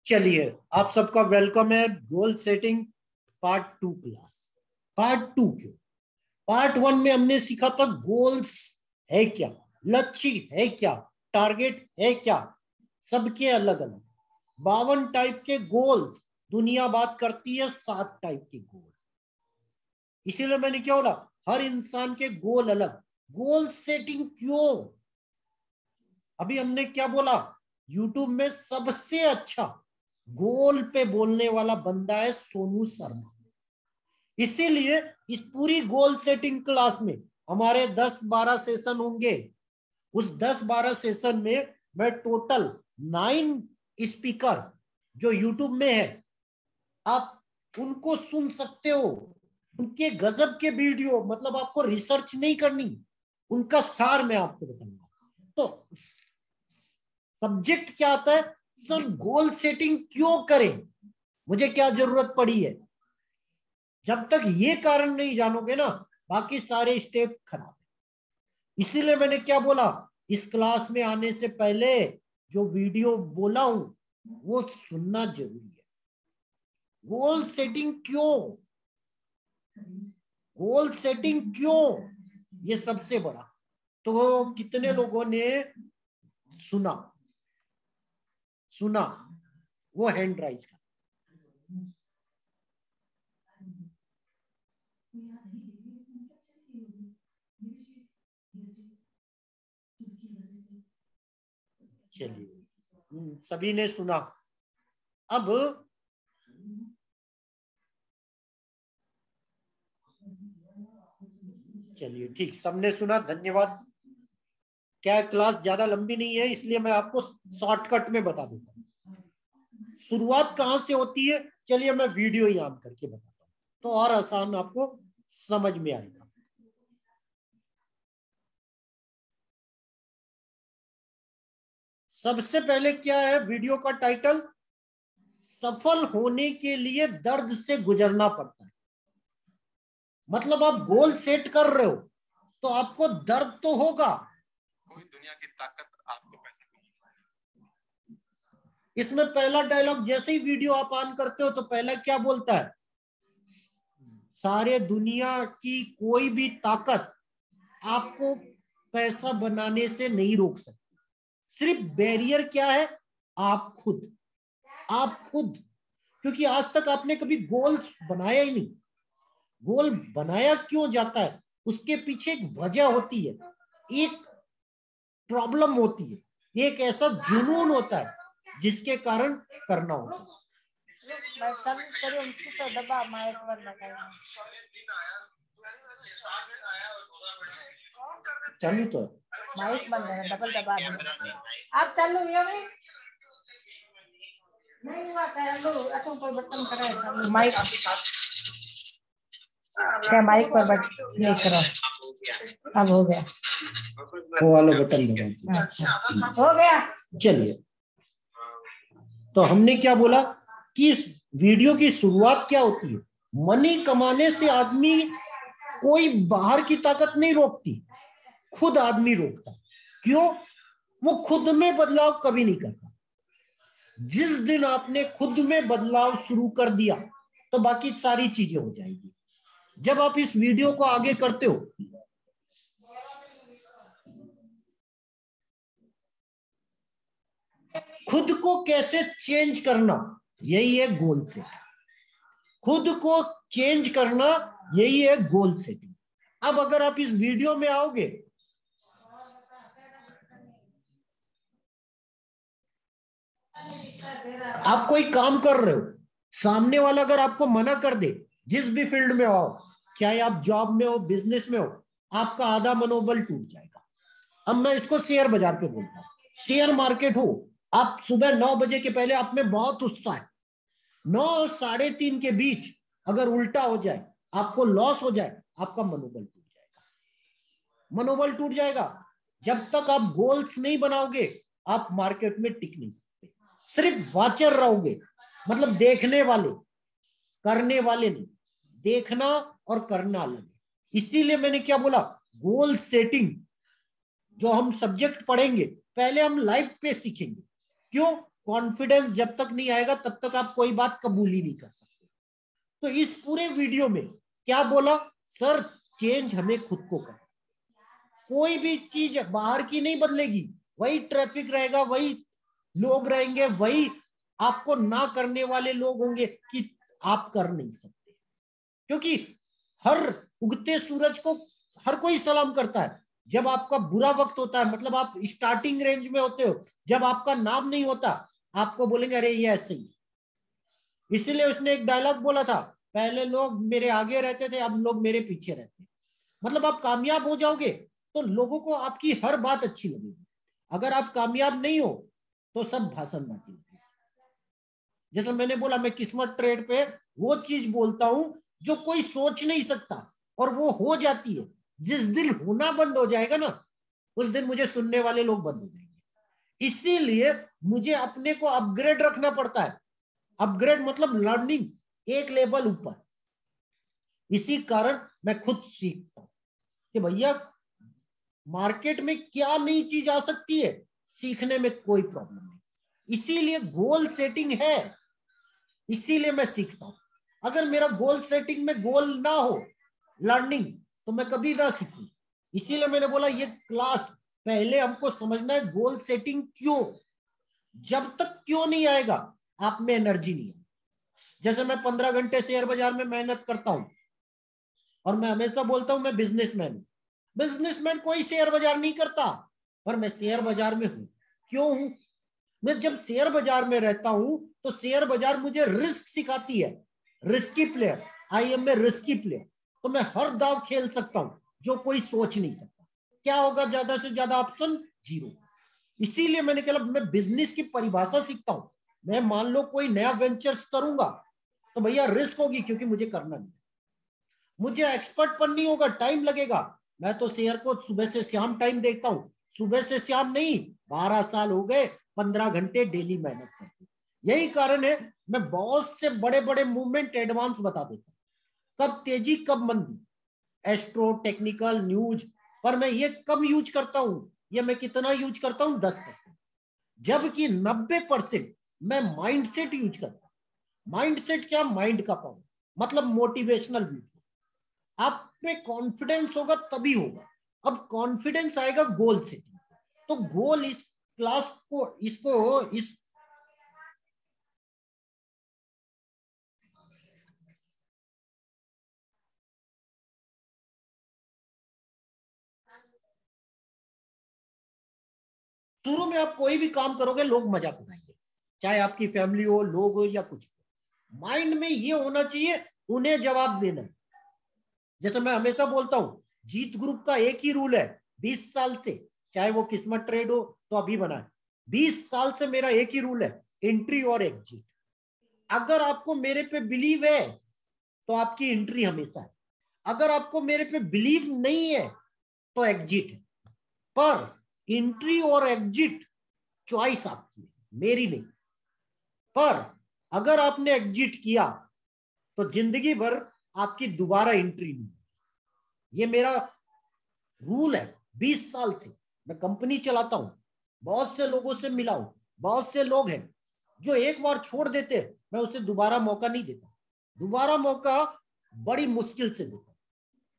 चलिए, आप सबका वेलकम है goal setting part 2 class. Part 2 क्यों? पार्ट 1 में हमने सीखा था गोल्स है क्या, लक्ष्य है क्या, टारगेट है क्या। सबके अलग अलग 52 टाइप के गोल्स, दुनिया बात करती है 7 टाइप के गोल। इसीलिए मैंने क्या बोला, हर इंसान के गोल अलग। गोल सेटिंग क्यों? अभी हमने क्या बोला, यूट्यूब में सबसे अच्छा गोल पे बोलने वाला बंदा है सोनू शर्मा। इसीलिए इस पूरी गोल सेटिंग क्लास में हमारे 10-12 सेशन होंगे। उस 10-12 सेशन में मैं टोटल 9 स्पीकर जो यूट्यूब में है, आप उनको सुन सकते हो। उनके गजब के वीडियो, मतलब आपको रिसर्च नहीं करनी, उनका सार मैं आपको बताऊंगा। तो सब्जेक्ट क्या आता है, सर गोल सेटिंग क्यों करें, मुझे क्या जरूरत पड़ी है। जब तक ये कारण नहीं जानोगे ना, बाकी सारे स्टेप खराब है। इसीलिए मैंने क्या बोला, इस क्लास में आने से पहले जो वीडियो बोला हूं वो सुनना जरूरी है। गोल सेटिंग क्यों, गोल सेटिंग क्यों, ये सबसे बड़ा। तो कितने लोगों ने सुना वो हैंड राइज का। चलिए, सभी ने सुना। अब चलिए ठीक, सबने सुना, धन्यवाद। क्या क्लास ज्यादा लंबी नहीं है, इसलिए मैं आपको शॉर्टकट में बता देता हूँ शुरुआत कहां से होती है। चलिए मैं वीडियो ही ऑन करके बताता हूँ तो और आसान आपको समझ में आएगा। सबसे पहले क्या है वीडियो का टाइटल, सफल होने के लिए दर्द से गुजरना पड़ता है। मतलब आप गोल सेट कर रहे हो तो आपको दर्द तो होगा। कोई दुनिया की ताकत आपको पैसा इसमें पहला डायलॉग, जैसे ही वीडियो आप ऑन करते हो तो पहला क्या बोलता है, सारे दुनिया की कोई भी ताकत आपको पैसा बनाने से नहीं रोक सकती। सिर्फ बैरियर क्या है, आप खुद। क्योंकि आज तक आपने कभी गोल बनाया ही नहीं। गोल बनाया क्यों जाता है, उसके पीछे एक वजह होती है, एक प्रॉब्लम होती है, एक ऐसा जुनून होता है जिसके कारण करना होता है। चालू तो माइक बंद है, डबल दबा दो। आप चालू ये नहीं हुआ, चालू ऐसा कोई बटन करा चालू माइक, क्या माइक पर बटन नहीं करा, अब हो गया, वो वाला बटन दबा, हो गया। चलिए, तो हमने क्या बोला कि इस वीडियो की शुरुआत क्या होती है, मनी कमाने से आदमी कोई बाहर की ताकत नहीं रोकती, खुद आदमी रोकता। क्यों? वो खुद में बदलाव कभी नहीं करता। जिस दिन आपने खुद में बदलाव शुरू कर दिया तो बाकी सारी चीजें हो जाएगी। जब आप इस वीडियो को आगे करते हो, खुद को कैसे चेंज करना, यही है गोल सेटिंग। खुद को चेंज करना यही है गोल सेटिंग। अब अगर आप इस वीडियो में आओगे, आप कोई काम कर रहे हो, सामने वाला अगर आपको मना कर दे, जिस भी फील्ड में हो, चाहे आप जॉब में हो, बिजनेस में हो, आपका आधा मनोबल टूट जाएगा। अब मैं इसको शेयर बाजार पे बोलता हूँ। शेयर मार्केट हो, आप सुबह 9 बजे के पहले आप में बहुत उत्साह है, 9 और 3:30 के बीच अगर उल्टा हो जाए, आपको लॉस हो जाए, आपका मनोबल टूट जाएगा। मनोबल टूट जाएगा। जब तक आप गोल्स नहीं बनाओगे, आप मार्केट में टिक नहीं सकते। सिर्फ वाचर रहोगे, मतलब देखने वाले, करने वाले नहीं। देखना और करना अलग है। इसीलिए मैंने क्या बोला, गोल सेटिंग जो हम सब्जेक्ट पढ़ेंगे, पहले हम लाइव पे सीखेंगे। क्यों? कॉन्फिडेंस जब तक नहीं आएगा तब तक आप कोई बात कबूल ही नहीं कर सकते। तो इस पूरे वीडियो में क्या बोला सर, चेंज हमें खुद को करना, कोई भी चीज बाहर की नहीं बदलेगी, वही ट्रैफिक रहेगा, वही लोग रहेंगे, वही आपको ना करने वाले लोग होंगे कि आप कर नहीं सकते। क्योंकि हर उगते सूरज को हर कोई सलाम करता है। जब आपका बुरा वक्त होता है, मतलब आप स्टार्टिंग रेंज में होते हो, जब आपका नाम नहीं होता, आपको बोलेंगे अरे ये ऐसे ही। इसीलिए उसने एक डायलॉग बोला था, पहले लोग मेरे आगे रहते थे, अब लोग मेरे पीछे रहते हैं। मतलब आप कामयाब हो जाओगे तो लोगों को आपकी हर बात अच्छी लगेगी। अगर आप कामयाब नहीं हो तो सब भाषणबाजी लगेगी। जैसे मैंने बोला, मैं किस्मत ट्रेड पे वो चीज बोलता हूं जो कोई सोच नहीं सकता और वो हो जाती है। जिस दिन होना बंद हो जाएगा ना, उस दिन मुझे सुनने वाले लोग बंद हो जाएंगे। इसीलिए मुझे अपने को अपग्रेड रखना पड़ता है। अपग्रेड मतलब लर्निंग एक लेवल ऊपर। इसी कारण मैं खुद सीखता हूं कि भैया मार्केट में क्या नई चीज आ सकती है, सीखने में कोई प्रॉब्लम नहीं। इसीलिए गोल सेटिंग है, इसीलिए मैं सीखता हूं। अगर मेरा गोल सेटिंग में गोल ना हो लर्निंग, तो मैं कभी ना सीखूं। इसीलिए मैंने बोला ये क्लास पहले हमको समझना है गोल सेटिंग क्यों। जब तक क्यों नहीं आएगा आप में एनर्जी नहीं है। जैसे मैं 15 घंटे शेयर बाजार में मेहनत करता हूं और मैं हमेशा बोलता हूं मैं बिजनेसमैन हूं। बिजनेसमैन कोई शेयर बाजार नहीं करता, पर मैं शेयर बाजार में हूं। क्यों हूं? मैं जब शेयर बाजार में रहता हूं तो शेयर बाजार मुझे रिस्क सिखाती है। Risky player, I am a risky player. तो मैं हर दाव खेल सकता हूं जो कोई सोच नहीं सकता। क्या होगा ज्यादा से ज्यादा ऑप्शन? जीरो। इसीलिए मैंने कहा मैं बिजनेस की परिभाषा सीखता हूं। मैं मान लो कोई नया वेंचर्स करूंगा तो भैया रिस्क होगी, क्योंकि मुझे करना नहीं, मुझे एक्सपर्ट पर नहीं होगा, टाइम लगेगा। मैं तो शेयर को सुबह से शाम टाइम देखता हूं। सुबह से शाम नहीं, 12 साल हो गए, 15 घंटे डेली मेहनत करती। यही कारण है मैं बहुत से बड़े बड़े मूवमेंट एडवांस बता देता हूं, कब तेजी कब मंदी, एस्ट्रो टेक्निकल न्यूज। पर मैं ये कम यूज करता हूं, ये मैं कितना यूज करता हूं? 10%। जबकि 90% मैं माइंडसेट यूज करता हूं। माइंडसेट क्या? माइंड का पावर, मतलब मोटिवेशनल वीडियो। आप में कॉन्फिडेंस होगा तभी होगा। अब कॉन्फिडेंस आएगा गोल से। तो गोल इस क्लास को इसको इस शुरू में आप कोई भी काम करोगे लोग मजाक उड़ाएंगे, चाहे आपकी फैमिली हो, लोग हो या कुछ हो। माइंड में ये होना चाहिए उन्हें जवाब देना है। जैसे मैं हमेशा बोलता हूं, जीत ग्रुप का एक ही रूल है 20 साल से, चाहे वो किस्मत ट्रेड हो तो अभी बना है, 20 साल से मेरा एक ही रूल है, एंट्री और एग्जिट। अगर आपको मेरे पे बिलीव है तो आपकी एंट्री हमेशा है, अगर आपको मेरे पे बिलीव नहीं है तो एग्जिट है। पर एंट्री और एग्जिट चॉइस आपकी है, मेरी नहीं। पर अगर आपने एग्जिट किया तो जिंदगी भर आपकी दोबारा एंट्री नहीं। ये मेरा रूल है। 20 साल से मैं कंपनी चलाता हूं, बहुत से लोगों से मिला हूं, बहुत से लोग हैं जो एक बार छोड़ देते, मैं उसे दोबारा मौका नहीं देता। दोबारा मौका बड़ी मुश्किल से देता,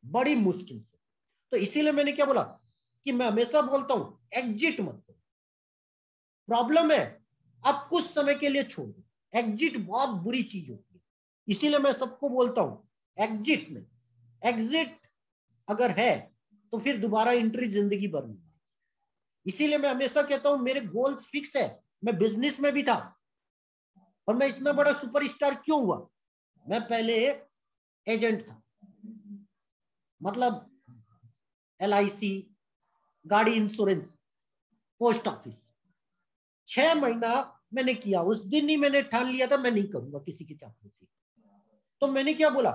बड़ी मुश्किल से। तो इसीलिए मैंने क्या बोला कि मैं हमेशा बोलता हूं एग्जिट मत करो। प्रॉब्लम है आप कुछ समय के लिए छोड़ दो, एग्जिट बहुत बुरी चीज होती है। इसीलिए मैं सबको बोलता हूं एग्जिट में, एग्जिट अगर है तो फिर दोबारा एंट्री जिंदगी भर नहीं। इसीलिए मैं हमेशा कहता हूं मेरे गोल्स फिक्स है। मैं बिजनेस में भी था और मैं इतना बड़ा सुपरस्टार क्यों हुआ? मैं पहले एजेंट था, मतलब LIC, गाड़ी इंश्योरेंस, पोस्ट ऑफिस। 6 महीना मैंने किया, उस दिन ही मैंने ठान लिया था मैं नहीं करूंगा किसी की चापलूसी। तो मैंने क्या बोला,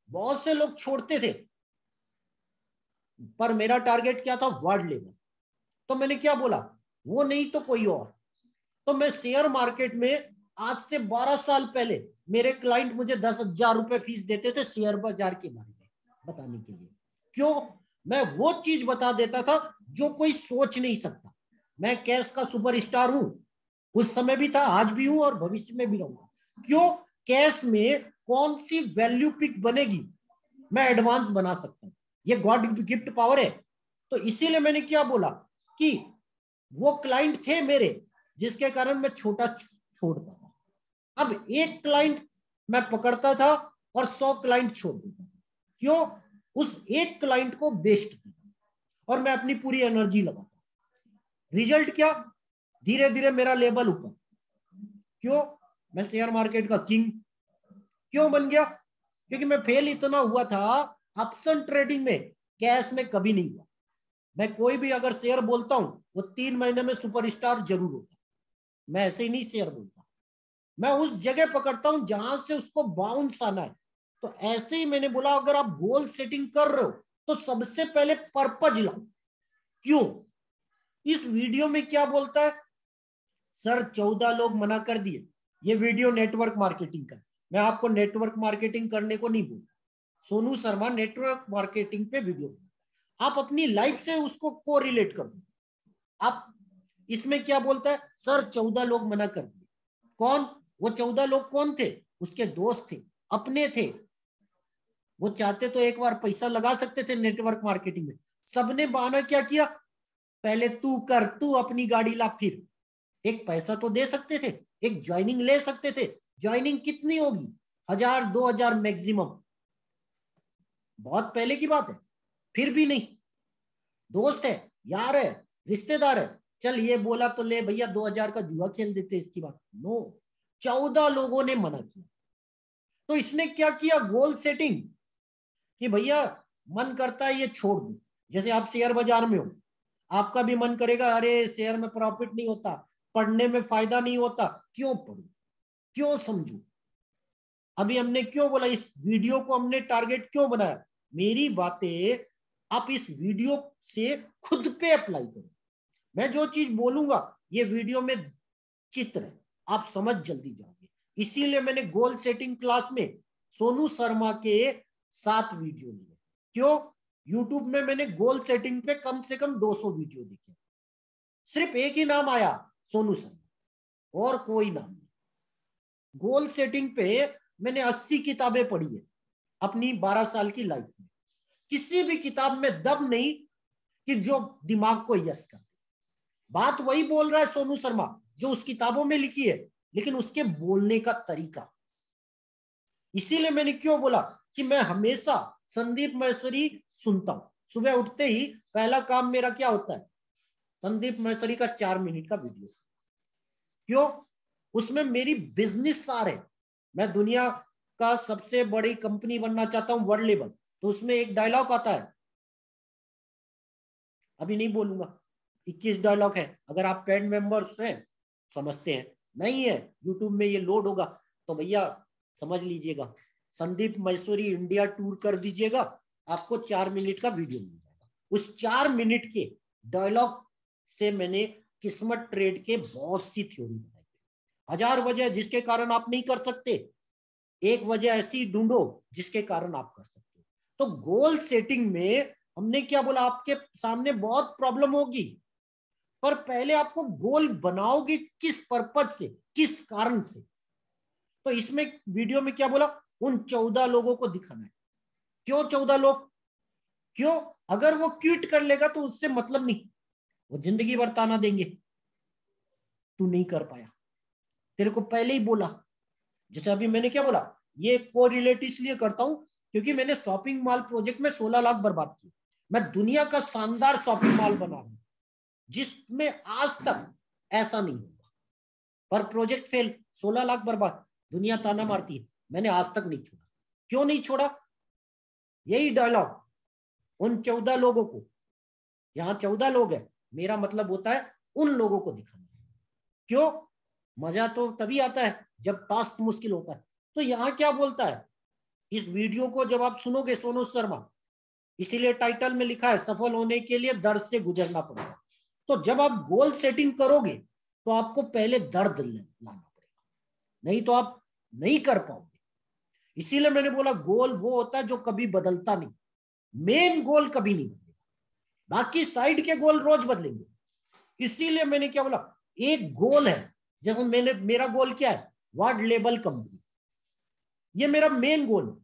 बहुत से लोग छोड़ते थे पर मेरा टारगेट क्या था? World level. तो मैंने क्या बोला, वो नहीं तो कोई और। तो मैं शेयर मार्केट में आज से 12 साल पहले मेरे क्लाइंट मुझे 10,000 रुपए फीस देते थे शेयर बाजार के बारे में बताने के लिए। क्यों? मैं वो चीज बता देता था जो कोई सोच नहीं सकता। मैं कैश का सुपरस्टार हूं, उस समय भी था, आज भी हूं और भविष्य में भी रहूंगा। क्यों? कैश में कौन सी वैल्यू पिक बनेगी मैं एडवांस बना सकता हूं, ये गॉड गिफ्ट पावर है। तो इसीलिए मैंने क्या बोला कि वो क्लाइंट थे मेरे जिसके कारण मैं छोटा छोड़ता था। अब एक क्लाइंट मैं पकड़ता था और 100 क्लाइंट छोड़ देता था। क्यों? उस एक क्लाइंट को बेस्ट किया और मैं अपनी पूरी एनर्जी लगाता। रिजल्ट क्या? धीरे धीरे मेरा लेवल ऊपर। क्यों? मैं शेयर मार्केट का किंग क्यों बन गया? क्योंकि मैं फेल इतना हुआ था ऑप्शन ट्रेडिंग में, कैश में कभी नहीं हुआ। मैं कोई भी अगर शेयर बोलता हूं वो 3 महीने में सुपरस्टार जरूर होता। मैं ऐसे ही नहीं शेयर बोलता, मैं उस जगह पकड़ता हूं जहां से उसको बाउंस आना है। तो ऐसे ही मैंने बोला अगर आप गोल सेटिंग कर रहे हो तो सबसे पहले पर्पज लाओ। क्यों? इस वीडियो में क्या बोलता है? सर 14 लोग मना कर दिए। ये वीडियो नेटवर्क मार्केटिंग का, मैं आपको नेटवर्क मार्केटिंग करने को नहीं बोलता। सोनू शर्मा नेटवर्क मार्केटिंग पे वीडियो, आप अपनी लाइफ से उसको को रिलेट कर दो। आप इसमें क्या बोलता है? सर 14 लोग मना कर दिए। कौन? वो 14 लोग कौन थे? उसके दोस्त थे, अपने थे। वो चाहते तो एक बार पैसा लगा सकते थे नेटवर्क मार्केटिंग में। सबने बहाना क्या किया? पहले तू कर, तू अपनी गाड़ी ला, फिर एक पैसा तो दे सकते थे, एक ज्वाइनिंग ले सकते थे। ज्वाइनिंग कितनी होगी? 1000 2000 मैक्सिमम, बहुत पहले की बात है। फिर भी नहीं, दोस्त है, यार है, रिश्तेदार है, चल ये बोला तो ले भैया 2000 का जुआ खेल देते इसकी बात। नो, 14 लोगों ने मना किया। तो इसने क्या किया? गोल सेटिंग कि भैया मन करता है ये छोड़ दू। जैसे आप शेयर बाजार में हो, आपका भी मन करेगा अरे शेयर में प्रॉफिट नहीं होता, पढ़ने में फायदा नहीं होता, क्यों पढ़ू, क्यों समझू। अभी हमने क्यों बोला, इस वीडियो को हमने टारगेट क्यों बनाया? मेरी बातें आप इस वीडियो से खुद पे अप्लाई करो। मैं जो चीज बोलूंगा ये वीडियो में चित्र है, आप समझ जल्दी जाओगे। इसीलिए मैंने गोल सेटिंग क्लास में सोनू शर्मा के 7 वीडियो लिए। क्यों? यूट्यूब में मैंने गोल सेटिंग पे कम से कम 200 वीडियो देखे, सिर्फ एक ही नाम आया, सोनू शर्मा, और कोई नाम नहीं। गोल सेटिंग पे मैंने 80 किताबें पढ़ी है अपनी 12 साल की लाइफ में। किसी भी किताब में दम नहीं कि जो दिमाग को यस कर। बात वही बोल रहा है सोनू शर्मा जो उस किताबों में लिखी है, लेकिन उसके बोलने का तरीका। इसीलिए मैंने क्यों बोला कि मैं हमेशा संदीप महेश्वरी सुनता हूं। सुबह उठते ही पहला काम मेरा क्या होता है? संदीप महेश्वरी का 4 मिनट का वीडियो। क्यों? उसमें मेरी बिजनेस सार है। मैं दुनिया का सबसे बड़ी कंपनी बनना चाहता हूं, वर्ल्ड लेवल। तो उसमें एक डायलॉग आता है, अभी नहीं बोलूंगा, 21 डायलॉग है। अगर आप पेड मेंबर्स हैं समझते हैं, नहीं है यूट्यूब में ये लोड होगा तो भैया समझ लीजिएगा, संदीप महेश्वरी इंडिया टूर कर दीजिएगा, आपको 4 मिनट का वीडियो मिल जाएगा। उस 4 मिनट के डायलॉग से मैंने किस्मत ट्रेड के बहुत सी थ्योरी बनाई। 1000 वजह जिसके कारण आप नहीं कर सकते, एक वजह ऐसी ढूंढो जिसके कारण आप कर सकते हो। तो गोल सेटिंग में हमने क्या बोला? आपके सामने बहुत प्रॉब्लम होगी, पर पहले आपको गोल बनाओगे किस पर्पज से, किस कारण से। तो इसमें वीडियो में क्या बोला? उन 14 लोगों को दिखाना है। क्यों 14 लोग? क्यों? अगर वो क्विट कर लेगा तो उससे मतलब नहीं, वो जिंदगी भर ताना देंगे तू नहीं कर पाया, तेरे को पहले ही बोला। जैसे अभी मैंने क्या बोला, ये कोरिलेट इसलिए करता हूं क्योंकि मैंने शॉपिंग मॉल प्रोजेक्ट में 16 लाख बर्बाद किए। मैं दुनिया का शानदार शॉपिंग मॉल बना रहा हूं जिसमें आज तक ऐसा नहीं होगा, पर प्रोजेक्ट फेल, 16 लाख बर्बाद, दुनिया ताना मारती है, मैंने आज तक नहीं छोड़ा। क्यों नहीं छोड़ा? यही डायलॉग उन 14 लोगों को, यहां 14 लोग हैं, मेरा मतलब होता है उन लोगों को दिखाना। क्यों? मजा तो तभी आता है जब टास्क मुश्किल होता है। तो यहां क्या बोलता है? इस वीडियो को जब आप सुनोगे सोनू शर्मा, इसीलिए टाइटल में लिखा है सफल होने के लिए दर्द से गुजरना पड़ेगा। तो जब आप गोल सेटिंग करोगे तो आपको पहले दर्द लाना पड़ेगा, नहीं तो आप नहीं कर पाओगे। इसीलिए मैंने बोला गोल वो होता है जो कभी बदलता नहीं, मेन गोल कभी नहीं बदलेगा, बाकी साइड के गोल रोज बदलेंगे। इसीलिए मैंने क्या बोला, एक गोल है जैसे मेरा गोल क्या है, वर्ल्ड लेवल कंपनी, ये मेरा मेन गोल है।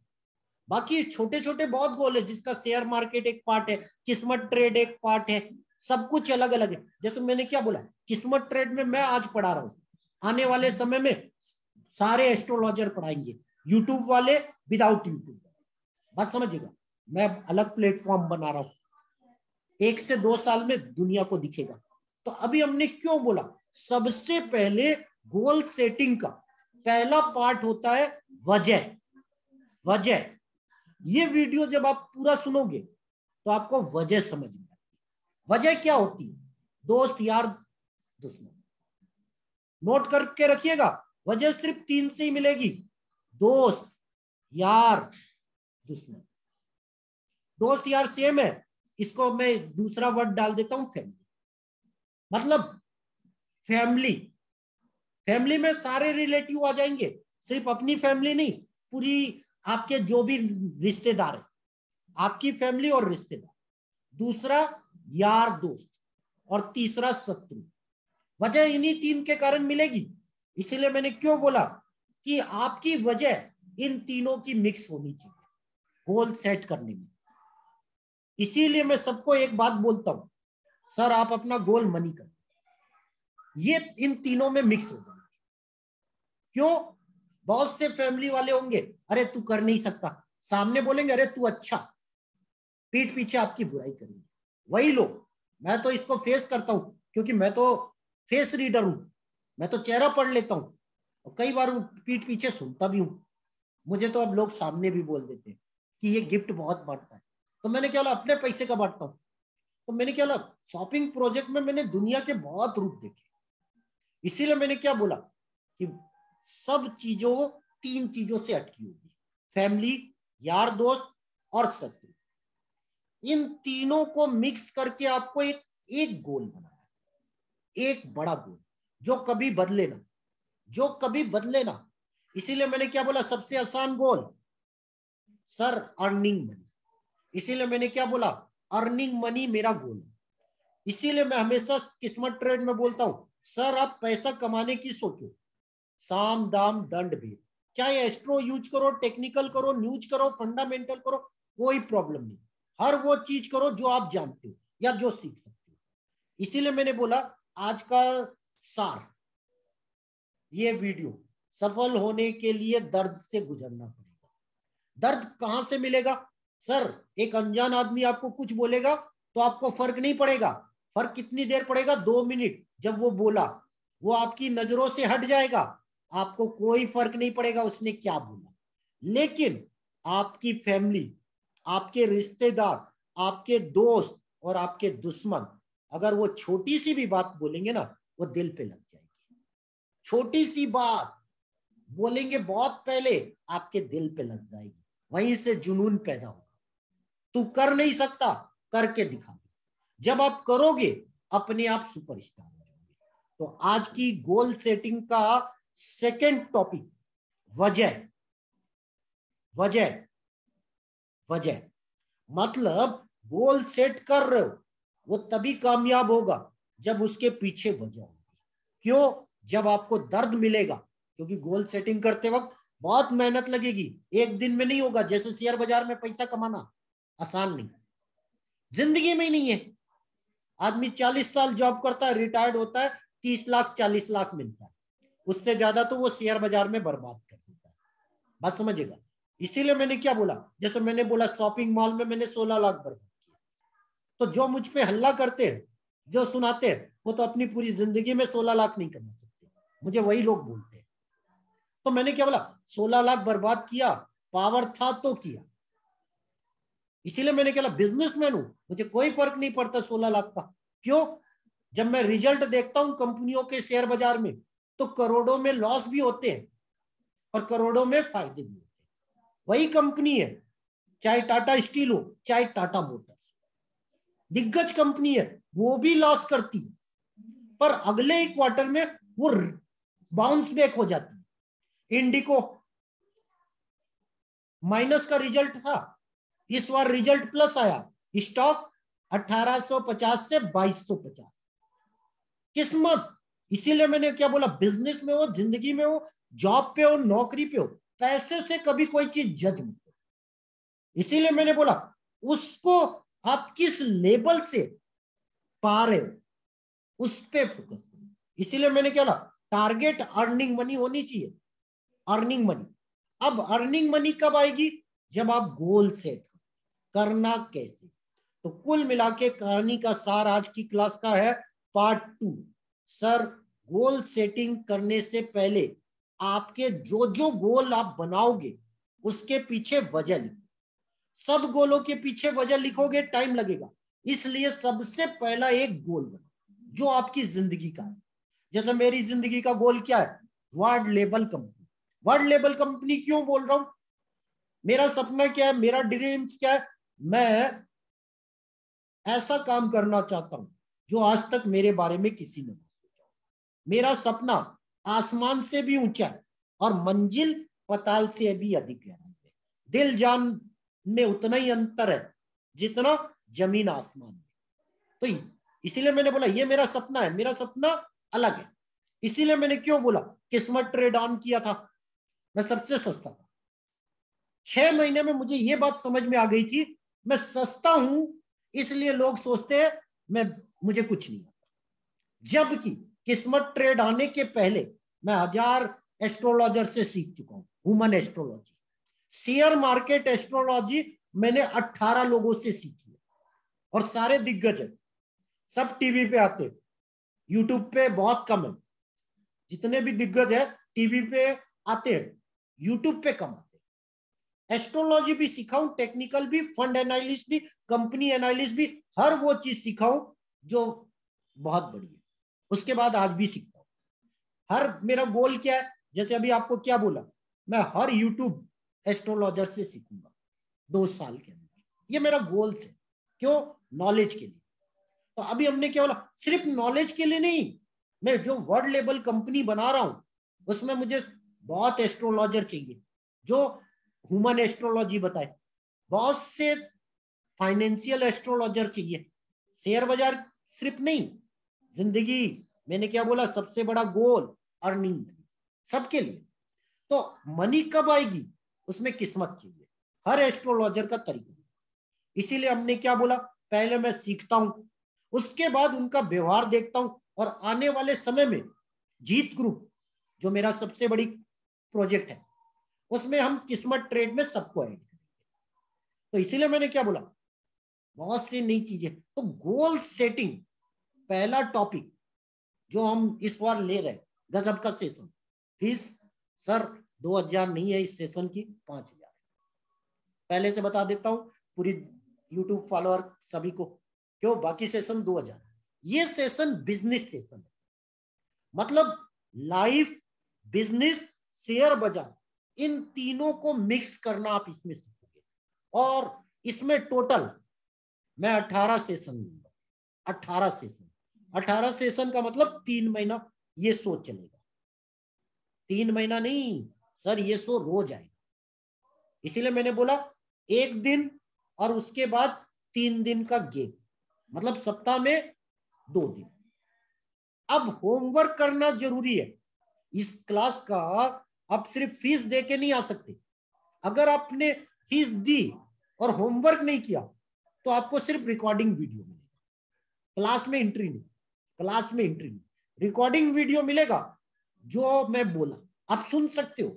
बाकी छोटे छोटे बहुत गोल है, जिसका शेयर मार्केट एक पार्ट है, किस्मत ट्रेड एक पार्ट है, सब कुछ अलग अलग है। जैसे मैंने क्या बोला, किस्मत ट्रेड में मैं आज पढ़ा रहा हूं, आने वाले समय में सारे एस्ट्रोलॉजर पढ़ाएंगे, यूट्यूब वाले, विदाउट यूट्यूब। बात समझिएगा, मैं अलग प्लेटफॉर्म बना रहा हूं, 1 से 2 साल में दुनिया को दिखेगा। तो अभी हमने क्यों बोला, सबसे पहले गोल सेटिंग का पहला पार्ट होता है वजह। वजह, ये वीडियो जब आप पूरा सुनोगे तो आपको वजह समझ में आएगी। वजह क्या होती है, दोस्त, यार, दुश्मन। नोट करके रखिएगा, वजह सिर्फ 3 से ही मिलेगी, दोस्त, यार, दुश्मन। दोस्त यार सेम है, इसको मैं दूसरा वर्ड डाल देता हूं, फैमिली। मतलब फैमिली, फैमिली में सारे रिलेटिव आ जाएंगे, सिर्फ अपनी फैमिली नहीं, पूरी आपके जो भी रिश्तेदार है, आपकी फैमिली और रिश्तेदार। दूसरा यार दोस्त, और तीसरा शत्रु। वजह इन्हीं 3 के कारण मिलेगी। इसीलिए मैंने क्यों बोला कि आपकी वजह इन तीनों की मिक्स होनी चाहिए गोल सेट करने में। इसीलिए मैं सबको एक बात बोलता हूं, सर आप अपना गोल मनी करो, ये इन तीनों में मिक्स हो जाएगा। क्यों, बहुत से फैमिली वाले होंगे, अरे तू कर नहीं सकता, सामने बोलेंगे अरे तू अच्छा, पीठ पीछे आपकी बुराई करेंगे वही लोग। मैं तो इसको फेस करता हूं, क्योंकि मैं तो फेस रीडर हूं, मैं तो चेहरा पढ़ लेता हूं, और कई बार पीठ पीछे सुनता भी हूं। मुझे तो अब लोग सामने भी बोल देते हैं कि ये गिफ्ट बहुत बांटता है, तो मैंने क्या बोला, अपने पैसे का बांटता हूं। तो मैंने क्या बोला, शॉपिंग प्रोजेक्ट में मैंने दुनिया के बहुत रूप देखे, इसीलिए मैंने क्या बोला कि सब चीजों 3 चीजों से अटकी होगी, फैमिली, यार दोस्त और शत्रु। इन तीनों को मिक्स करके आपको एक गोल बनाना है, एक बड़ा गोल जो कभी बदले ना, जो कभी बदले ना। इसीलिए मैंने क्या बोला, सबसे आसान गोल, सर अर्निंग मनी। इसीलिए मैंने क्या बोला, अर्निंग मनी मेरा गोल है। इसीलिए मैं हमेशा किस्मत ट्रेड में बोलता हूं, सर आप पैसा कमाने की सोचो, साम दाम दंड भेद, चाहे एस्ट्रो यूज करो, टेक्निकल करो, न्यूज करो, फंडामेंटल करो, कोई प्रॉब्लम नहीं। हर वो चीज करो जो आप जानते हो या जो सीख सकते हो। इसीलिए मैंने बोला आज का सार, ये वीडियो, सफल होने के लिए दर्द से गुजरना पड़ेगा। दर्द कहां से मिलेगा, सर एक अनजान आदमी आपको कुछ बोलेगा तो आपको फर्क नहीं पड़ेगा। फर्क कितनी देर पड़ेगा, 2 मिनट। जब वो बोला, वो आपकी नजरों से हट जाएगा, आपको कोई फर्क नहीं पड़ेगा उसने क्या बोला। लेकिन आपकी फैमिली, आपके रिश्तेदार, आपके दोस्त और आपके दुश्मन, अगर वो छोटी सी भी बात बोलेंगे ना, वो दिल पे लग जाएगी। छोटी सी बात बोलेंगे बहुत पहले, आपके दिल पे लग जाएगी, वहीं से जुनून पैदा होगा। तू कर नहीं सकता, करके दिखा दे। जब आप करोगे, अपने आप सुपरस्टार हो जाओगे। तो आज की गोल सेटिंग का सेकंड टॉपिक, वजह। वजह, वजह मतलब गोल सेट कर रहे हो, वो तभी कामयाब होगा जब उसके पीछे वजह होगी। क्यों, जब आपको दर्द मिलेगा, क्योंकि गोल सेटिंग करते वक्त बहुत मेहनत लगेगी, एक दिन में नहीं होगा। जैसे शेयर बाजार में पैसा कमाना आसान नहीं, जिंदगी में ही नहीं है। आदमी 40 साल जॉब करता है, रिटायर्ड होता है, 30 लाख 40 लाख मिलता है, उससे ज्यादा तो वो शेयर बाजार में बर्बाद कर देता है। बात समझिएगा। इसीलिए मैंने क्या बोला, जैसे मैंने बोला शॉपिंग मॉल में मैंने 16 लाख बर्बाद किया। तो जो मुझ पे हल्ला करते हैं, जो सुनाते हैं, वो तो अपनी पूरी जिंदगी में 16 लाख नहीं कमा सकते, मुझे वही लोग बोलते हैं। तो मैंने क्या बोला, 16 लाख बर्बाद किया, पावर था तो किया। इसीलिए मैंने क्या, बिजनेसमैन हूं, मुझे कोई फर्क नहीं पड़ता 16 लाख का। क्यों, जब मैं रिजल्ट देखता हूं कंपनियों के शेयर बाजार में, तो करोड़ों में लॉस भी होते हैं और करोड़ों में फायदे भी होते हैं। वही कंपनी है, चाहे टाटा स्टील हो, चाहे टाटा मोटर्स, दिग्गज कंपनी है, वो भी लॉस करती है, पर अगले ही क्वार्टर में वो बाउंस बैक हो जाती है। इंडिको माइनस का रिजल्ट था, इस बार रिजल्ट प्लस आया, स्टॉक 1850 से 2250। किस्मत, इसीलिए मैंने क्या बोला, बिजनेस में हो, जिंदगी में हो, जॉब पे हो, नौकरी पे हो, पैसे से कभी कोई चीज जज मत करो। इसीलिए मैंने बोला उसको आप किस लेवल से पा रहे हो उस पे फोकस करो। इसीलिए मैंने क्या बोला, टारगेट अर्निंग मनी होनी चाहिए, अर्निंग मनी। अब अर्निंग मनी कब आएगी, जब आप गोल सेट करना कैसे। तो कुल मिला के कहानी का सार आज की क्लास का है पार्ट 2। सर, गोल सेटिंग करने से पहले आपके जो जो गोल आप बनाओगे उसके पीछे वजह लिखो। सब गोलों के पीछे वजह लिखोगे टाइम लगेगा, इसलिए सबसे पहला एक गोल बनाओ जो आपकी जिंदगी का है। जैसे मेरी जिंदगी का गोल क्या है, world level company. World level company क्यों बोल रहा हूं, मेरा सपना क्या है, मेरा ड्रीम्स क्या है, मैं ऐसा काम करना चाहता हूं जो आज तक मेरे बारे में किसी ने नहीं सोचा। मेरा सपना आसमान से भी ऊंचा है और मंजिल पताल से भी अधिक गहराई है। दिल जान में उतना ही अंतर है जितना जमीन आसमान में। तो इसीलिए मैंने बोला ये मेरा सपना है, मेरा सपना अलग है। इसीलिए मैंने क्यों बोला किस्मत ट्रेड ऑन किया था, मैं सबसे सस्ता था। 6 महीने में मुझे ये बात समझ में आ गई थी मैं सस्ता हूं, इसलिए लोग सोचते हैं मुझे कुछ नहीं आता। जबकि किस्मत ट्रेड आने के पहले मैं 1000 एस्ट्रोलॉजर से सीख चुका हूं, human astrology. Share market astrology मैंने 18 लोगों से सीखी है और सारे दिग्गज है, सब टीवी पे आते हैं, यूट्यूब पे बहुत कम है। जितने भी दिग्गज है टीवी पे आते हैं, यूट्यूब पे कम आते हैं। एस्ट्रोलॉजी भी सिखाऊं, टेक्निकल भी, फंड एनालिस्ट भी, कंपनी एनालिस्ट भी, हर वो चीज सिखाऊं जो बहुत बड़ी है। उसके बाद आज भी सीखता हूं। हर मेरा गोल क्या है, जैसे अभी आपको क्या बोला, मैं हर यूट्यूब एस्ट्रोलॉजर से सीखूंगा 2 साल के अंदर। ये मेरा गोल है। क्यों, नॉलेज के लिए। तो अभी हमने क्या बोला, सिर्फ नॉलेज के लिए नहीं, मैं जो वर्ल्ड लेवल कंपनी बना रहा हूं उसमें मुझे बहुत एस्ट्रोलॉजर चाहिए जो ह्यूमन एस्ट्रोलॉजी बताए, बहुत से फाइनेंशियल एस्ट्रोलॉजर चाहिए। शेयर बाजार सिर्फ नहीं, जिंदगी, मैंने क्या बोला, सबसे बड़ा गोल अर्निंग, सबके लिए। तो मनी कब आएगी, उसमें किस्मत चाहिए, हर एस्ट्रोलॉजर का तरीका। इसीलिए हमने क्या बोला, पहले मैं सीखता हूं, उसके बाद उनका व्यवहार देखता हूं, और आने वाले समय में जीत ग्रुप जो मेरा सबसे बड़ी प्रोजेक्ट है उसमें हम किस्मत ट्रेड में सबको ऐड करेंगे। तो इसीलिए मैंने क्या बोला, बहुत सी नई चीजें। तो गोल सेटिंग पहला टॉपिक जो हम इस बार ले रहे हैं, गजब का सेशन। फीस सर 2000 नहीं है, इस सेशन की 5000 है। पहले से बता देता हूं पूरी यूट्यूब फॉलोअर सभी को, क्यों, बाकी सेशन 2000। ये सेशन बिजनेस सेशन है, मतलब लाइफ, बिजनेस, शेयर बाजार, इन तीनों को मिक्स करना आप इसमें सीखोगे। और इसमें टोटल मैं 18 सेशन लूंगा। 18 सेशन, 18 सेशन का मतलब 3 महीना ये शो चलेगा। 3 महीना नहीं सर, ये शो रोज आएगा। इसीलिए मैंने बोला 1 दिन और उसके बाद 3 दिन का गेप, मतलब सप्ताह में 2 दिन। अब होमवर्क करना जरूरी है इस क्लास का। आप सिर्फ फीस दे के नहीं आ सकते। अगर आपने फीस दी और होमवर्क नहीं किया तो आपको सिर्फ रिकॉर्डिंग वीडियो मिलेगा, क्लास में एंट्री नहीं। क्लास में एंट्री नहीं, रिकॉर्डिंग वीडियो मिलेगा। जो मैं बोला आप सुन सकते हो,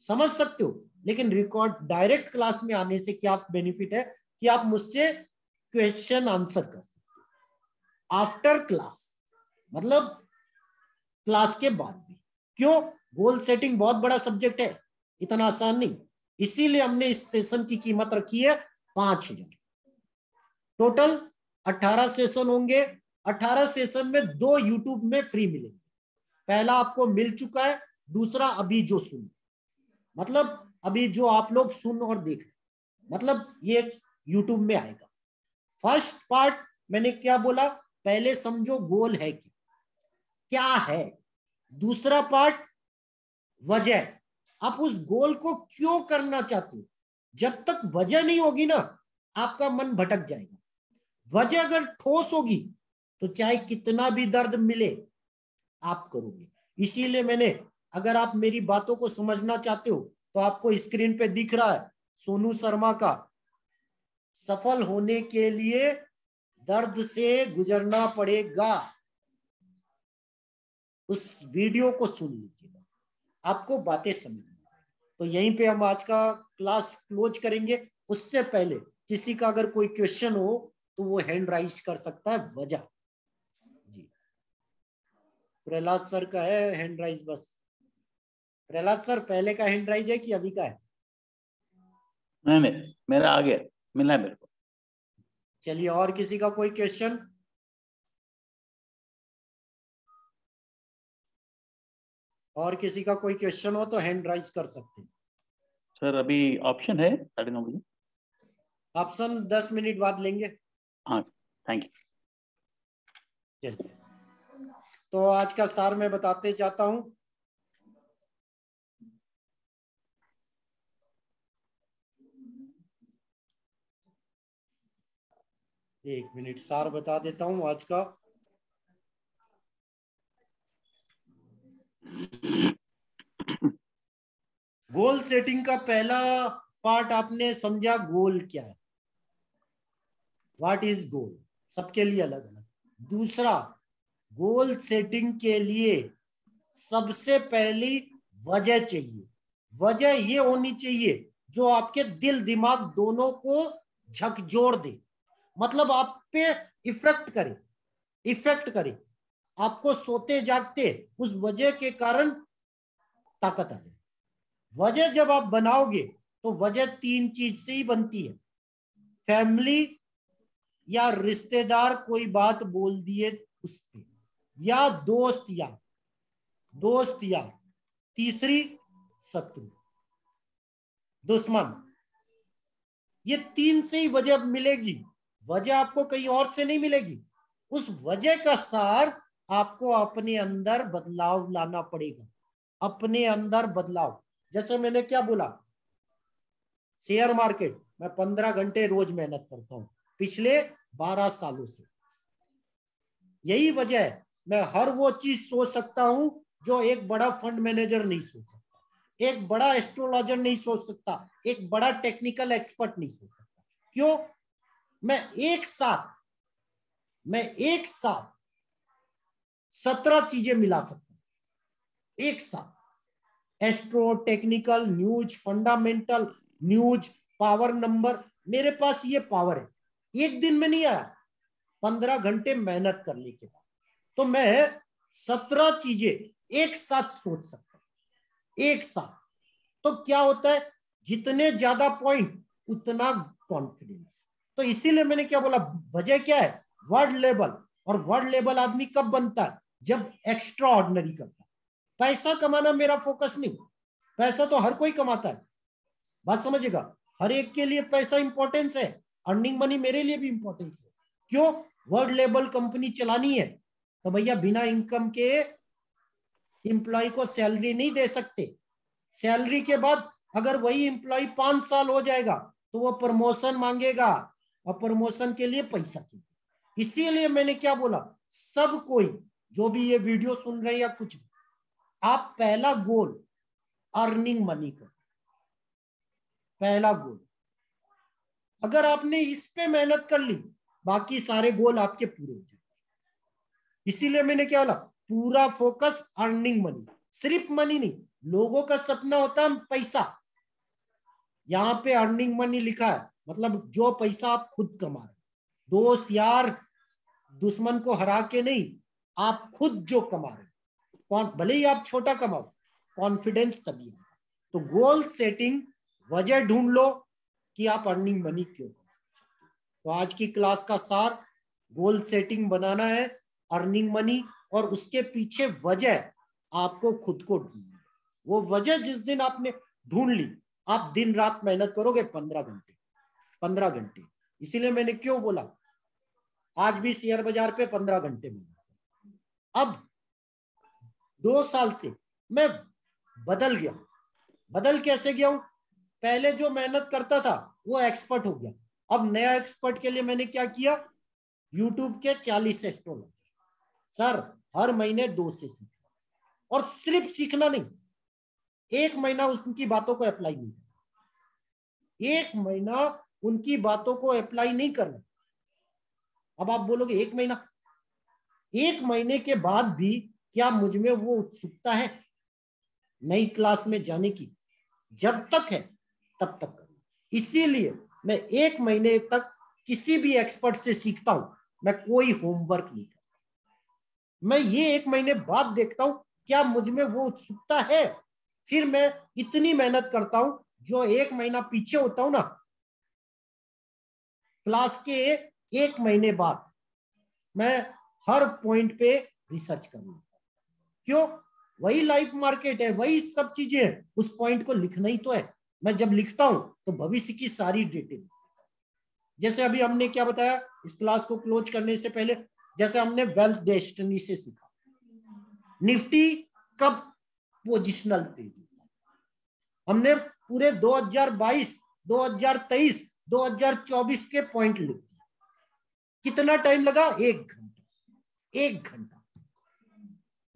समझ सकते हो, लेकिन रिकॉर्ड डायरेक्ट क्लास में आने से क्या बेनिफिट है कि आप मुझसे क्वेश्चन आंसर कर सकते हो आफ्टर क्लास, मतलब क्लास के बाद भी। क्यों, गोल सेटिंग बहुत बड़ा सब्जेक्ट है, इतना आसान नहीं। इसीलिए हमने इस सेशन की कीमत रखी है 5000। टोटल 18 सेशन होंगे। 18 सेशन में 2 यूट्यूब में फ्री मिलेंगे। पहला आपको मिल चुका है, दूसरा अभी जो सुन, मतलब अभी जो आप लोग सुन और देख, मतलब ये यूट्यूब में आएगा। फर्स्ट पार्ट मैंने क्या बोला, पहले समझो गोल है क्या है। दूसरा पार्ट वजह, आप उस गोल को क्यों करना चाहते हो। जब तक वजह नहीं होगी ना, आपका मन भटक जाएगा। वजह अगर ठोस होगी तो चाहे कितना भी दर्द मिले आप करोगे। इसीलिए मैंने, अगर आप मेरी बातों को समझना चाहते हो तो आपको स्क्रीन पे दिख रहा है सोनू शर्मा का सफल होने के लिए दर्द से गुजरना पड़ेगा। उस वीडियो को सुन लीजिएगा, आपको बातें समझ में आएगी। तो यहीं पे हम आज का क्लास क्लोज करेंगे। उससे पहले किसी का अगर कोई क्वेश्चन हो तो वो हैंड राइज कर सकता है। वजह जी, प्रहलाद सर का है हैंड राइज। बस प्रहलाद सर, पहले का हैंड राइज है कि अभी का है? नहीं, मेरा आ गया, मिला है मेरे को। चलिए, और किसी का कोई क्वेश्चन? और किसी का कोई क्वेश्चन हो तो हैंड राइज कर सकते हैं। सर अभी ऑप्शन है 9:30 बजे। ऑप्शन 10 मिनट बाद लेंगे। हाँ, थैंक यू। चलिए, तो आज का सार मैं बताते जाता हूं। एक मिनट, सार बता देता हूं आज का। गोल सेटिंग का पहला पार्ट आपने समझा, गोल क्या है, व्हाट इज गोल, सबके लिए अलग अलग। दूसरा, गोल सेटिंग के लिए सबसे पहली वजह चाहिए। वजह ये होनी चाहिए जो आपके दिल दिमाग दोनों को झकझोर दे, मतलब आप पे इफेक्ट करे, इफेक्ट करे, आपको सोते जागते उस वजह के कारण ताकत आ जाए। वजह जब आप बनाओगे तो वजह 3 चीज से ही बनती है। फैमिली या रिश्तेदार कोई बात बोल दिए उस पे, या दोस्त यार, तीसरी शत्रु, दुश्मन। ये 3 से ही वजह मिलेगी। वजह आपको कहीं और से नहीं मिलेगी। उस वजह का सार आपको अपने अंदर बदलाव लाना पड़ेगा, अपने अंदर बदलाव। जैसे मैंने क्या बोला, शेयर मार्केट मैं 15 घंटे रोज मेहनत करता हूं पिछले 12 सालों से। यही वजह है मैं हर वो चीज सोच सकता हूं जो एक बड़ा फंड मैनेजर नहीं सोच सकता, एक बड़ा एस्ट्रोलॉजर नहीं सोच सकता, एक बड़ा टेक्निकल एक्सपर्ट नहीं सोच सकता। क्यों? मैं एक साथ 17 चीजें मिला सकता हूं एक साथ। Astro, technical, news, fundamental, news, power number, मेरे पास ये पावर है। एक दिन में नहीं आया, 15 घंटे मेहनत करने के बाद तो मैं 17 चीजें एक साथ सोच सकता हूं, एक साथ। तो क्या होता है, जितने ज्यादा पॉइंट उतना कॉन्फिडेंस। तो इसीलिए मैंने क्या बोला, वजह क्या है, वर्ड लेवल। और वर्ड लेवल आदमी कब बनता है, जब एक्स्ट्रा ऑर्डिनरी करता है। पैसा कमाना मेरा फोकस नहीं, पैसा तो हर कोई कमाता है, बात समझेगा। हर एक के लिए पैसा इंपॉर्टेंस है, अर्निंग मनी मेरे लिए भी इंपॉर्टेंस है। क्यों? वर्ड लेवल कंपनी चलानी है तो भैया बिना इनकम के एम्प्लॉय को सैलरी नहीं दे सकते। सैलरी के बाद अगर वही एम्प्लॉय 5 साल हो जाएगा तो वो प्रमोशन मांगेगा, और प्रमोशन के लिए पैसा चाहिए। इसीलिए मैंने क्या बोला, सब कोई जो भी ये वीडियो सुन रहे हैं या कुछ भी, आप पहला गोल अर्निंग मनी करो, पहला गोल। अगर आपने इस पे मेहनत कर ली, बाकी सारे गोल आपके पूरे हो जाएंगे। इसीलिए मैंने क्या बोला, पूरा फोकस अर्निंग मनी, सिर्फ मनी नहीं। लोगों का सपना होता है पैसा, यहां पे अर्निंग मनी लिखा है, मतलब जो पैसा आप खुद कमा रहे, दोस्त यार दुश्मन को हरा के नहीं, आप खुद जो कमा रहे, कौन भले ही आप छोटा कमाओ, कॉन्फिडेंस तभी है। तो गोल सेटिंग, वजह ढूंढ लो कि आप अर्निंग मनी क्यों कमा। तो आज की क्लास का सार, गोल सेटिंग बनाना है, अर्निंग मनी, और उसके पीछे वजह आपको खुद को ढूंढनी। वो वजह जिस दिन आपने ढूंढ ली, आप दिन रात मेहनत करोगे 15 घंटे। इसीलिए मैंने क्यों बोला, आज भी शेयर बाजार पे 15 घंटे मेहनत। अब 2 साल से मैं बदल गया। बदल कैसे गया हूं? पहले जो मेहनत करता था वो एक्सपर्ट हो गया। अब नया एक्सपर्ट के लिए मैंने क्या किया, यूट्यूब के 40 एस्ट्रोलॉजर। सर हर महीने 2 से सीखना, और सिर्फ सीखना नहीं, 1 महीना उनकी बातों को अप्लाई नहीं करना, 1 महीना उनकी बातों को अप्लाई नहीं करना। अब आप बोलोगे 1 महीना, 1 महीने के बाद भी क्या मुझ में वो उत्सुकता है नई क्लास में जाने की? जब तक है तब तक करना। इसीलिए मैं 1 महीने तक किसी भी एक्सपर्ट से सीखता हूं, मैं कोई होमवर्क नहीं करता। मैं ये 1 महीने बाद देखता हूं क्या मुझ में वो उत्सुकता है, फिर मैं इतनी मेहनत करता हूं, जो 1 महीना पीछे होता हूं ना, क्लास के 1 महीने बाद मैं हर पॉइंट पे रिसर्च कर लेता हूं। क्यों? वही लाइफ मार्केट है, वही सब चीजें हैं, उस पॉइंट को लिखना ही तो है। मैं जब लिखता हूं तो भविष्य की सारी डिटेल, जैसे अभी हमने क्या बताया इस क्लास को क्लोज करने से पहले, जैसे हमने वेल्थ डेस्टिनी से सीखा, निफ्टी कब पोजिशनल तेजी, हमने पूरे 2022, 2023, 2024 के पॉइंट लिख दिए। कितना टाइम लगा? 1 घंटा। 1 घंटा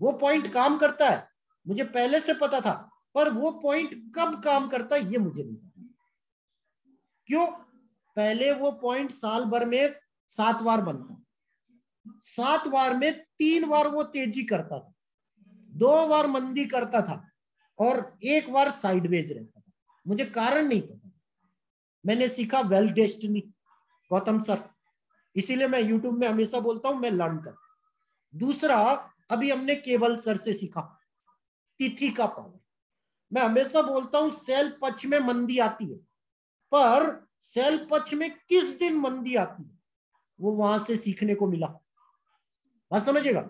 वो पॉइंट काम करता है, मुझे पहले से पता था, पर वो पॉइंट कब काम करता है ये मुझे नहीं पता। क्यों? पहले वो पॉइंट साल भर में 7 बार बनता, 7 बार में 3 बार वो तेजी करता था, 2 बार मंदी करता था, और 1 बार साइडवेज रहता था। मुझे कारण नहीं पता, मैंने सीखा वेल्थ डेस्टिनी गौतम सर, इसीलिए मैं यूट्यूब में हमेशा बोलता हूं मैं लर्न कर। दूसरा, अभी हमने केवल सर से सीखा तिथि का पावर। मैं हमेशा बोलता हूं सेल पक्ष में मंदी आती है, पर सेल पक्ष में किस दिन मंदी आती है वो वहां से सीखने को मिला। बात समझिएगा,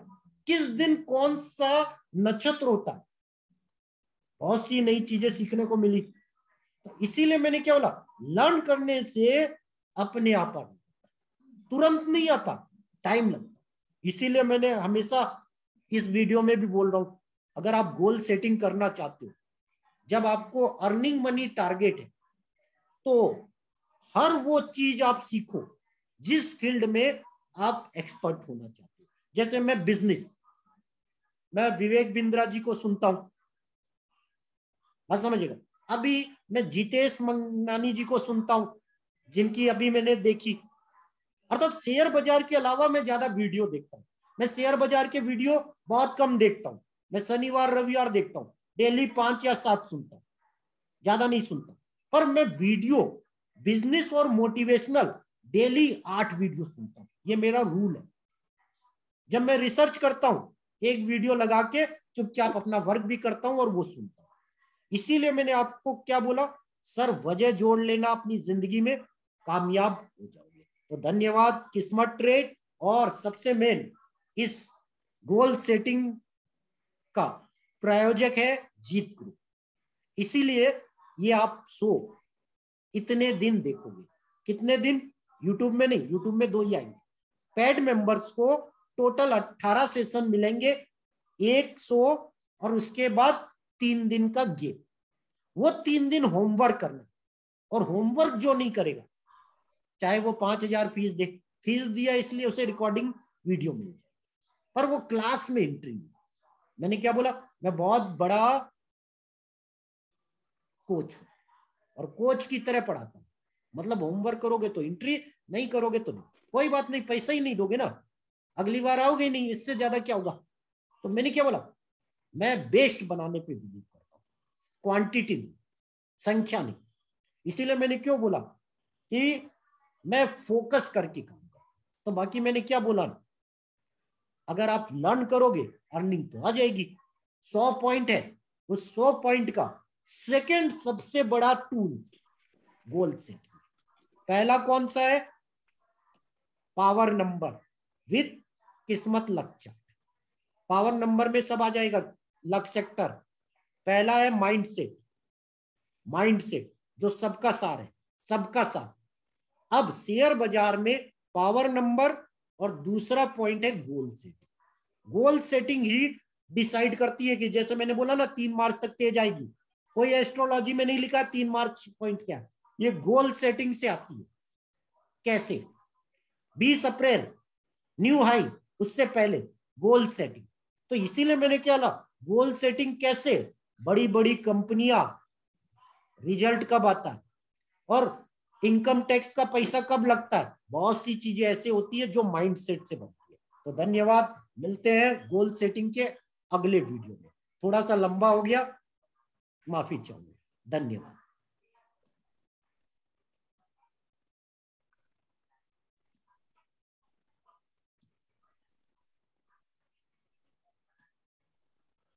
किस दिन कौन सा नक्षत्र होता है, बहुत सी नई चीजें सीखने को मिली। तो इसीलिए मैंने क्या बोला, लर्न करने से अपने आप आता, तुरंत नहीं आता, टाइम लगता। इसीलिए मैंने हमेशा इस वीडियो में भी बोल रहा हूं, अगर आप गोल सेटिंग करना चाहते हो, जब आपको अर्निंग मनी टारगेट है, तो हर वो चीज आप सीखो जिस फील्ड में आप एक्सपर्ट होना चाहते हो। जैसे मैं बिजनेस, मैं विवेक बिंद्रा जी को सुनता हूं, बात समझिएगा। अभी मैं जितेश मंगनानी जी को सुनता हूं, जिनकी अभी मैंने देखी। अर्थात शेयर बाजार के अलावा मैं ज्यादा वीडियो देखता हूं। मैं शेयर बाजार के वीडियो बहुत कम देखता हूं, मैं शनिवार रविवार देखता हूं, डेली 5 या 7 सुनता हूं, ज्यादा नहीं सुनता। पर मैं वीडियो बिजनेस और मोटिवेशनल डेली 8 वीडियो सुनता हूं, ये मेरा रूल है। जब मैं रिसर्च करता हूं, एक वीडियो लगा के चुपचाप अपना वर्क भी करता हूं और वो सुनता हूं। इसीलिए मैंने आपको क्या बोला, सर वजह जोड़ लेना अपनी जिंदगी में, कामयाब हो जाओगे। तो धन्यवाद किस्मत ट्रेड, और सबसे मेन इस गोल सेटिंग का प्रायोजक है जीत ग्रुप। इसीलिए ये आप इतने दिन देखोगे। कितने दिन? यूट्यूब में नहीं, यूट्यूब में 2 ही आएंगे। पेड मेंबर्स को टोटल 18 सेशन मिलेंगे, 100, और उसके बाद 3 दिन का गेप। वो 3 दिन होमवर्क करना, और होमवर्क जो नहीं करेगा, चाहे वो 5,000 फीस दे, फीस दिया इसलिए उसे रिकॉर्डिंग वीडियो मिल जाए, पर वो क्लास में एंट्री नहीं। मैंने क्या बोला, मैं बहुत बड़ा कोच हूं, और कोच की तरह पढ़ाता हूं। मतलब होमवर्क करोगे तो एंट्री, नहीं करोगे तो नहीं, कोई बात नहीं, पैसा ही नहीं दोगे ना, अगली बार आओगे नहीं, इससे ज्यादा क्या होगा। तो मैंने क्या बोला, मैं बेस्ट बनाने पे बिलीव करता हूं, क्वांटिटी नहीं, संख्या नहीं। इसीलिए मैंने क्यों बोला कि मैं फोकस करके काम करता हूं। तो बाकी मैंने क्या बोला, अगर आप लर्न करोगे अर्निंग तो आ जाएगी। 100 पॉइंट है, उस 100 पॉइंट का सेकंड सबसे बड़ा टूल्स गोल सेटिंग। पहला कौन सा है? पावर नंबर विद किस्मत लक्ष्य। पावर नंबर में सब आ जाएगा, लक सेक्टर। पहला है माइंडसेट, माइंडसेट जो सबका सार है, सबका सार। अब शेयर बाजार में पावर नंबर, और दूसरा पॉइंट है गोल सेटिंग। गोल सेटिंग ही डिसाइड करती है कि जैसे मैंने बोला ना 3 मार्च तक तेज आएगी, कोई एस्ट्रोलॉजी में नहीं लिखा 3 मार्च पॉइंट क्या है, ये गोल सेटिंग से आती है। कैसे? 20 अप्रैल न्यू हाई, उससे पहले गोल सेटिंग, तो इसीलिए मैंने क्या ला, गोल सेटिंग कैसे, बड़ी बड़ी कंपनियां रिजल्ट कब आता है और इनकम टैक्स का पैसा कब लगता है, बहुत सी चीजें ऐसे होती है जो माइंडसेट से बनती है। तो धन्यवाद, मिलते हैं गोल सेटिंग के अगले वीडियो में। थोड़ा सा लंबा हो गया, माफी चाहूंगा, धन्यवाद।